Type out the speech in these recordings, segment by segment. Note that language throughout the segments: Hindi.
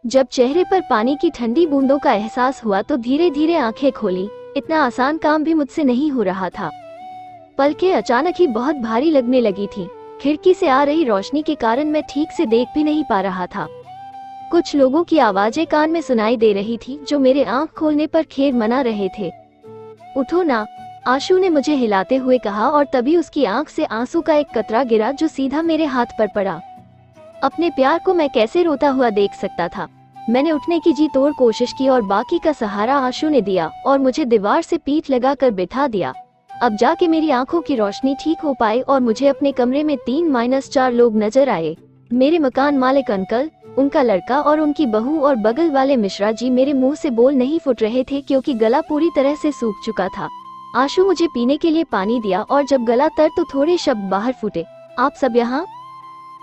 जब चेहरे पर पानी की ठंडी बूंदों का एहसास हुआ तो धीरे धीरे आंखें खोली। इतना आसान काम भी मुझसे नहीं हो रहा था। पलकें अचानक ही बहुत भारी लगने लगी थी। खिड़की से आ रही रोशनी के कारण मैं ठीक से देख भी नहीं पा रहा था। कुछ लोगों की आवाजें कान में सुनाई दे रही थी जो मेरे आंख खोलने पर खैर मना रहे थे। उठो ना, आशु ने मुझे हिलाते हुए कहा और तभी उसकी आंख से आंसू का एक कतरा गिरा जो सीधा मेरे हाथ पर पड़ा। अपने प्यार को मैं कैसे रोता हुआ देख सकता था। मैंने उठने की जी तोड़ कोशिश की और बाकी का सहारा आशु ने दिया और मुझे दीवार से पीठ लगाकर बिठा दिया। अब जाके मेरी आंखों की रोशनी ठीक हो पाई और मुझे अपने कमरे में 3-4 लोग नजर आए। मेरे मकान मालिक अंकल, उनका लड़का और उनकी बहू और बगल वाले मिश्रा जी। मेरे मुंह से बोल नहीं फुट रहे थे क्योंकि गला पूरी तरह से सूख चुका था। आशु मुझे पीने के लिए पानी दिया और जब गला तर तो थोड़े शब्द बाहर फूटे। आप सब यहाँ?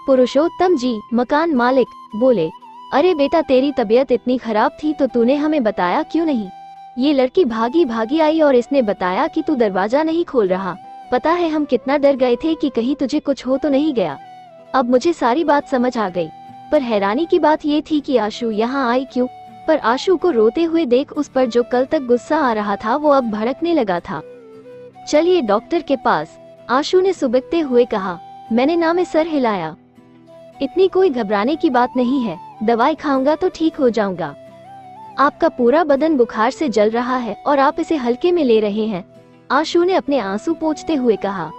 पुरुषोत्तम जी, मकान मालिक बोले। अरे बेटा, तेरी तबीयत इतनी खराब थी तो तूने हमें बताया क्यों नहीं? ये लड़की भागी भागी आई और इसने बताया कि तू दरवाजा नहीं खोल रहा। पता है हम कितना डर गए थे कि कहीं तुझे कुछ हो तो नहीं गया। अब मुझे सारी बात समझ आ गई, पर हैरानी की बात ये थी कि आशु यहाँ आई क्यों। पर आशु को रोते हुए देख उस पर जो कल तक गुस्सा आ रहा था वो अब भड़कने लगा था। चलिए डॉक्टर के पास, आशु ने सुबकते हुए कहा। मैंने ना में सर हिलाया। इतनी कोई घबराने की बात नहीं है, दवाई खाऊंगा तो ठीक हो जाऊंगा। आपका पूरा बदन बुखार से जल रहा है और आप इसे हल्के में ले रहे हैं, आशु ने अपने आंसू पोंछते हुए कहा।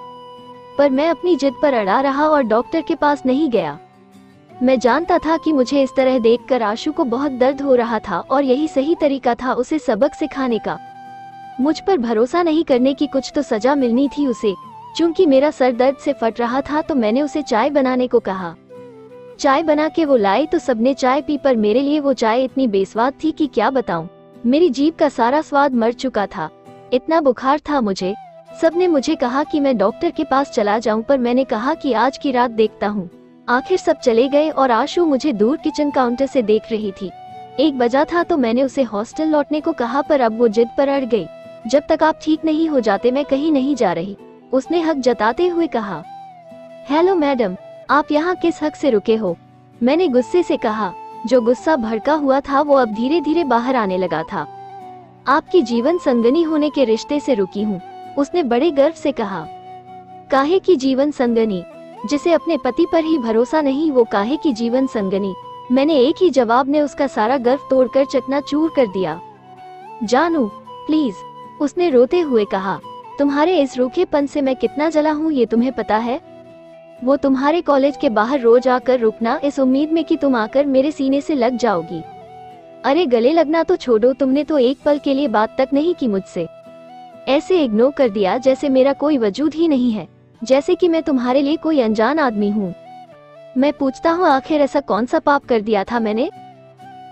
पर मैं अपनी जिद पर अड़ा रहा और डॉक्टर के पास नहीं गया। मैं जानता था कि मुझे इस तरह देखकर आशु को बहुत दर्द हो रहा था और यही सही तरीका था उसे सबक सिखाने का। मुझ पर भरोसा नहीं करने की कुछ तो सजा मिलनी थी उसे। चूंकि मेरा सर दर्द से फट रहा था तो मैंने उसे चाय बनाने को कहा। चाय बना के वो लाई तो सबने चाय पी, पर मेरे लिए वो चाय इतनी बेस्वाद थी कि क्या बताऊं। मेरी जीभ का सारा स्वाद मर चुका था। इतना बुखार था मुझे। सबने मुझे कहा कि मैं डॉक्टर के पास चला जाऊं, पर मैंने कहा कि आज की रात देखता हूं। आखिर सब चले गए और आशु मुझे दूर किचन काउंटर से देख रही थी। 1 बजा था तो मैंने उसे हॉस्टल लौटने को कहा, पर अब वो जिद पर अड़ गई। जब तक आप ठीक नहीं हो जाते मैं कहीं नहीं जा रही, उसने हक जताते हुए कहा। हेलो मैडम, आप यहाँ किस हक से रुके हो? मैंने गुस्से से कहा। जो गुस्सा भड़का हुआ था वो अब धीरे धीरे बाहर आने लगा था। आपकी जीवन संगनी होने के रिश्ते से रुकी हूँ, उसने बड़े गर्व से कहा। काहे की जीवन संगनी? जिसे अपने पति पर ही भरोसा नहीं वो काहे की जीवन संगनी? मैंने एक ही जवाब ने उसका सारा गर्व तोड़कर चकनाचूर कर दिया। जानू प्लीज, उसने रोते हुए कहा। तुम्हारे इस रूखेपन से मैं कितना जला हूँ ये तुम्हें पता है? वो तुम्हारे कॉलेज के बाहर रोज आकर रुकना इस उम्मीद में कि तुम आकर मेरे सीने से लग जाओगी। अरे गले लगना तो छोड़ो, तुमने तो एक पल के लिए बात तक नहीं की मुझसे। ऐसे इग्नोर कर दिया जैसे मेरा कोई वजूद ही नहीं है, जैसे कि मैं तुम्हारे लिए कोई अनजान आदमी हूँ। मैं पूछता हूँ आखिर ऐसा कौन सा पाप कर दिया था मैंने?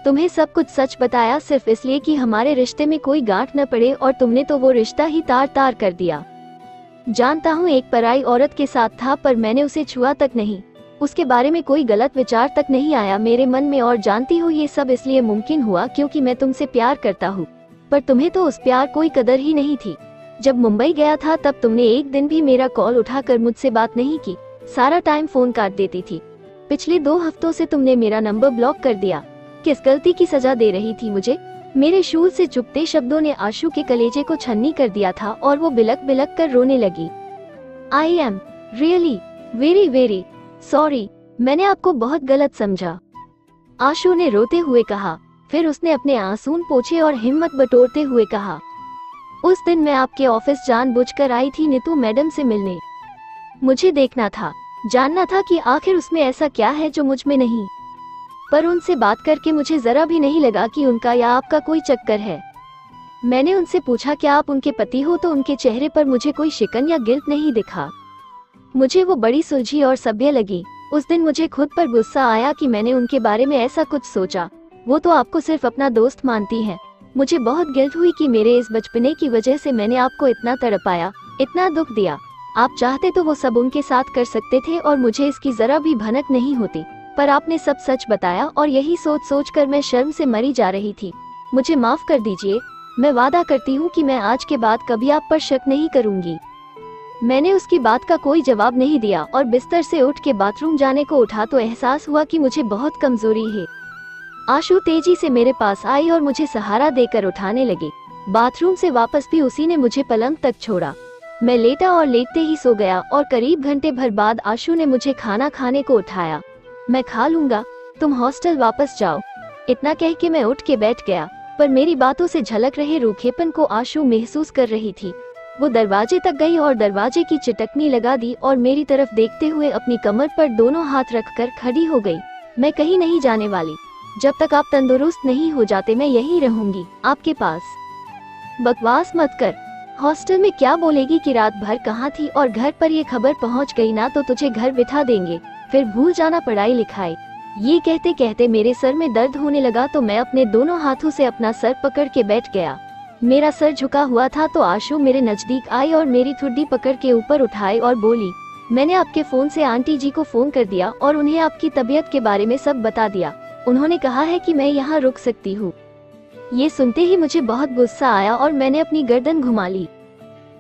तुम्हें सब कुछ सच बताया सिर्फ इसलिए कि हमारे रिश्ते में कोई गांठ न पड़े, और तुमने तो वो रिश्ता ही तार तार कर दिया। जानता हूँ एक पराई औरत के साथ था, पर मैंने उसे छुआ तक नहीं। उसके बारे में कोई गलत विचार तक नहीं आया मेरे मन में। और जानती हो ये सब इसलिए मुमकिन हुआ क्योंकि मैं तुमसे प्यार करता हूँ। पर तुम्हें तो उस प्यार कोई कदर ही नहीं थी। जब मुंबई गया था तब तुमने एक दिन भी मेरा कॉल उठाकर मुझसे बात नहीं की, सारा टाइम फोन काट देती थी। पिछले 2 हफ्तों से तुमने मेरा नंबर ब्लॉक कर दिया। किस गलती की सजा दे रही थी मुझे? मेरे शूल से चुभते शब्दों ने आशु के कलेजे को छन्नी कर दिया था और वो बिलक बिलक कर रोने लगी। I am really very very sorry, मैंने आपको बहुत गलत समझा, आशु ने रोते हुए कहा। फिर उसने अपने आंसू पोंछे और हिम्मत बटोरते हुए कहा। उस दिन मैं आपके ऑफिस जानबूझकर आई थी नीतू मैडम से मिलने। मुझे देखना था, जानना था कि आखिर उसमें ऐसा क्या है जो मुझ में नहीं। पर उनसे बात करके मुझे जरा भी नहीं लगा कि उनका या आपका कोई चक्कर है। मैंने उनसे पूछा क्या आप उनके पति हो, तो उनके चेहरे पर मुझे कोई शिकन या गिल्ट नहीं दिखा। मुझे वो बड़ी सुलझी और सभ्य लगी। उस दिन मुझे खुद पर गुस्सा आया कि मैंने उनके बारे में ऐसा कुछ सोचा। वो तो आपको सिर्फ अपना दोस्त मानती हैं। मुझे बहुत गिल्ट हुई कि मेरे इस बचपने की वजह से मैंने आपको इतना तड़पाया, इतना दुख दिया। आप चाहते तो वो सब उनके साथ कर सकते थे और मुझे इसकी जरा भी भनक नहीं होती, पर आपने सब सच बताया और यही सोच सोच कर मैं शर्म से मरी जा रही थी। मुझे माफ कर दीजिए। मैं वादा करती हूँ कि मैं आज के बाद कभी आप पर शक नहीं करूँगी। मैंने उसकी बात का कोई जवाब नहीं दिया और बिस्तर से उठ के बाथरूम जाने को उठा तो एहसास हुआ कि मुझे बहुत कमजोरी है। आशु तेजी से मेरे पास आई और मुझे सहारा देकर उठाने लगी। बाथरूम से वापस भी उसी ने मुझे पलंग तक छोड़ा। मैं लेटा और लेटते ही सो गया और करीब घंटे भर बाद आशु ने मुझे खाना खाने को उठाया। मैं खा लूंगा, तुम हॉस्टल वापस जाओ, इतना कह के मैं उठ के बैठ गया। पर मेरी बातों से झलक रहे रूखेपन को आशु महसूस कर रही थी। वो दरवाजे तक गई और दरवाजे की चिटकनी लगा दी और मेरी तरफ देखते हुए अपनी कमर पर दोनों हाथ रखकर खड़ी हो गई। मैं कहीं नहीं जाने वाली, जब तक आप तंदुरुस्त नहीं हो जाते मैं यहीं रहूंगी आपके पास। बकवास मत कर, हॉस्टल में क्या बोलेगी कि रात भर कहाँ थी, और घर पर ये खबर पहुँच गई ना तो तुझे घर बिठा देंगे, फिर भूल जाना पढ़ाई लिखाई। ये कहते कहते मेरे सर में दर्द होने लगा तो मैं अपने दोनों हाथों से अपना सर पकड़ के बैठ गया। मेरा सर झुका हुआ था तो आशु मेरे नजदीक आई और मेरी ठुड्डी पकड़ के ऊपर उठाई और बोली, मैंने आपके फोन से आंटी जी को फोन कर दिया और उन्हें आपकी तबीयत के बारे में सब बता दिया। उन्होंने कहा है कि मैं यहाँ रुक सकती हूँ। ये सुनते ही मुझे बहुत गुस्सा आया और मैंने अपनी गर्दन घुमा ली।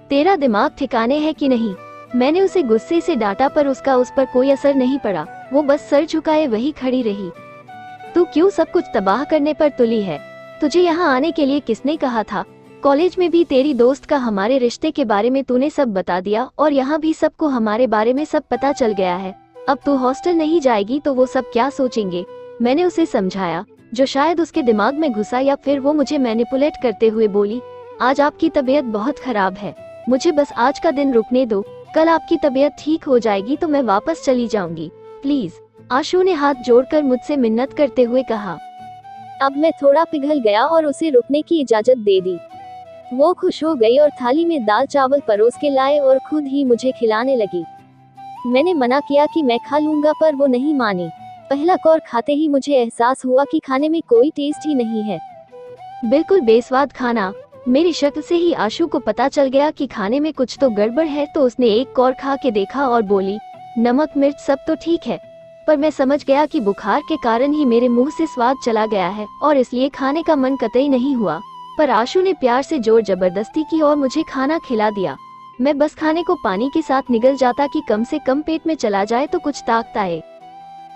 तेरा दिमाग ठिकाने है कि नहीं? मैंने उसे गुस्से से डांटा पर उसका उस पर कोई असर नहीं पड़ा। वो बस सर झुकाए वही खड़ी रही। तू क्यों सब कुछ तबाह करने पर तुली है? तुझे यहाँ आने के लिए किसने कहा था? कॉलेज में भी तेरी दोस्त का हमारे रिश्ते के बारे में तूने सब बता दिया और यहाँ भी सबको हमारे बारे में सब पता चल गया है। अब तू हॉस्टल नहीं जाएगी तो वो सब क्या सोचेंगे? मैंने उसे समझाया, जो शायद उसके दिमाग में घुसा, या फिर वो मुझे मैनिपुलेट करते हुए बोली, आज आपकी तबीयत बहुत खराब है, मुझे बस आज का दिन रुकने दो, कल आपकी तबीयत ठीक हो जाएगी तो मैं वापस चली जाऊंगी, प्लीज। आशु ने हाथ जोड़कर मुझसे मिन्नत करते हुए कहा। अब मैं थोड़ा पिघल गया और उसे रुकने की इजाजत दे दी। वो खुश हो गई और थाली में दाल चावल परोस के लाए और खुद ही मुझे खिलाने लगी। मैंने मना किया कि मैं खा लूंगा पर वो नहीं मानी। पहला कौर खाते ही मुझे एहसास हुआ कि खाने में कोई टेस्ट ही नहीं है, बिल्कुल बेस्वाद खाना। मेरी शक्ल से ही आशु को पता चल गया कि खाने में कुछ तो गड़बड़ है, तो उसने एक कौर खा के देखा और बोली, नमक मिर्च सब तो ठीक है, पर मैं समझ गया कि बुखार के कारण ही मेरे मुंह से स्वाद चला गया है और इसलिए खाने का मन कतई नहीं हुआ। पर आशु ने प्यार से जोर जबरदस्ती की और मुझे खाना खिला दिया। मैं बस खाने को पानी के साथ निगल जाता कि कम से कम पेट में चला जाए तो कुछ ताकत आए।